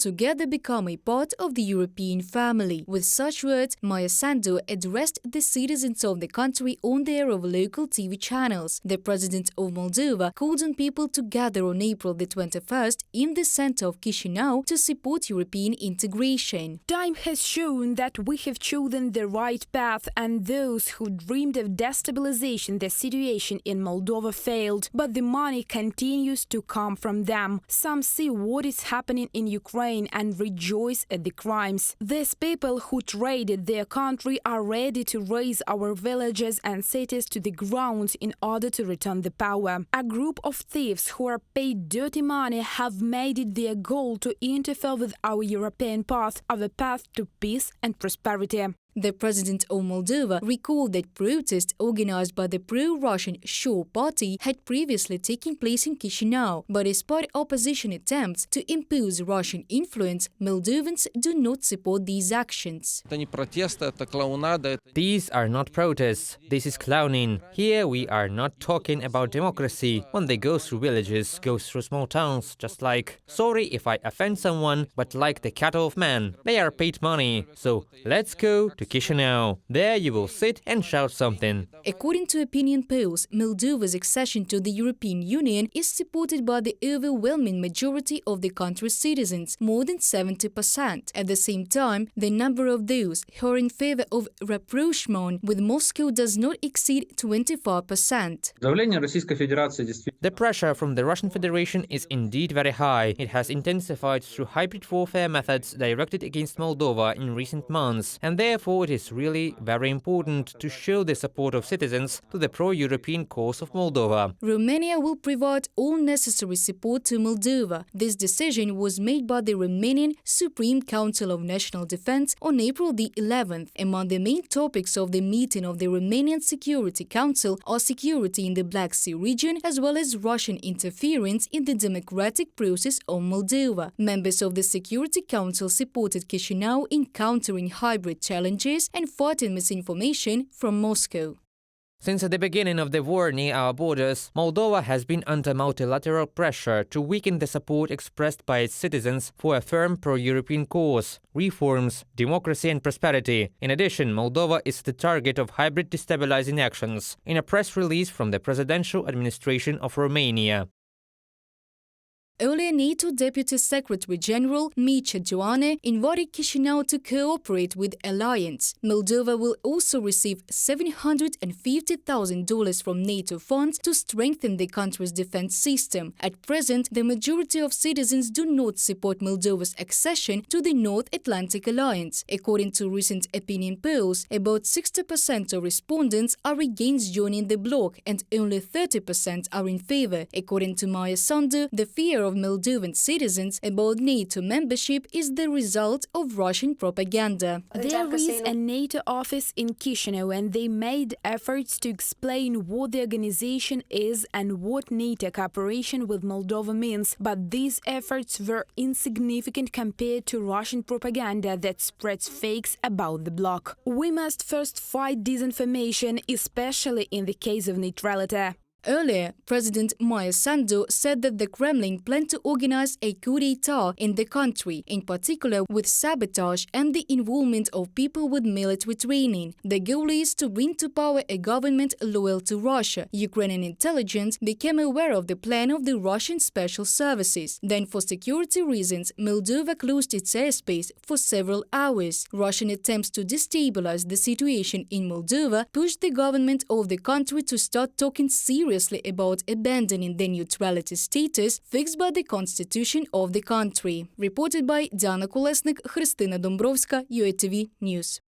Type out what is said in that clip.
together become a part of the European family. With such words, Maia Sandu addressed the citizens of the country on the air of local TV channels. The president of Moldova called on people to gather on April the 21st in the center of Chisinau to support European integration. Time has shown that we have chosen the right path, and those who dreamed of destabilization the situation in Moldova failed, but the money continues to come from them. Some see what is happening in Ukraine and rejoice at the crimes. These people who traded their country are ready to raise our villages and cities to the ground in order to return the power. A group of thieves who are paid dirty money have made it their goal to interfere with our European path, our path to peace and prosperity. The president of Moldova recalled that protests organized by the pro-Russian Shore Party had previously taken place in Chisinau, but despite opposition attempts to impose Russian influence, Moldovans do not support these actions. These are not protests, this is clowning. Here we are not talking about democracy. When they go through villages, go through small towns, just like, sorry if I offend someone, but like the cattle of man. They are paid money, so let's go to Chisinau. There you will sit and shout something. According to opinion polls, Moldova's accession to the European Union is supported by the overwhelming majority of the country's citizens, more than 70%. At the same time, the number of those who are in favor of rapprochement with Moscow does not exceed 25%. The pressure from the Russian Federation is indeed very high. It has intensified through hybrid warfare methods directed against Moldova in recent months, and therefore it is really very important to show the support of citizens to the pro-European cause of Moldova. Romania will provide all necessary support to Moldova. This decision was made by the Romanian Supreme Council of National Defense on April the 11th. Among the main topics of the meeting of the Romanian Security Council are security in the Black Sea region, as well as Russian interference in the democratic process of Moldova. Members of the Security Council supported Chisinau in countering hybrid challenges and fighting misinformation from Moscow. Since the beginning of the war near our borders, Moldova has been under multilateral pressure to weaken the support expressed by its citizens for a firm pro-European cause, reforms, democracy and prosperity. In addition, Moldova is the target of hybrid destabilizing actions, in a press release from the presidential administration of Romania. Earlier, NATO Deputy Secretary General Mircea Joane invited Chisinau to cooperate with alliance. Moldova will also receive $750,000 from NATO funds to strengthen the country's defense system. At present, the majority of citizens do not support Moldova's accession to the North Atlantic Alliance. According to recent opinion polls, about 60% of respondents are against joining the bloc and only 30% are in favor. According to Maia Sandu, the fear of Moldovan citizens about NATO membership is the result of Russian propaganda. There is a NATO office in Chisinau, and they made efforts to explain what the organization is and what NATO cooperation with Moldova means, but these efforts were insignificant compared to Russian propaganda that spreads fakes about the bloc. We must first fight disinformation, especially in the case of neutrality. Earlier, President Maia Sandu said that the Kremlin planned to organize a coup d'etat in the country, in particular with sabotage and the involvement of people with military training. The goal is to bring to power a government loyal to Russia. Ukrainian intelligence became aware of the plan of the Russian special services. Then, for security reasons, Moldova closed its airspace for several hours. Russian attempts to destabilize the situation in Moldova pushed the government of the country to start talking seriously about abandoning the neutrality status fixed by the constitution of the country. Reported by Diana Kolesnik, Христина Домбровська, UATV News.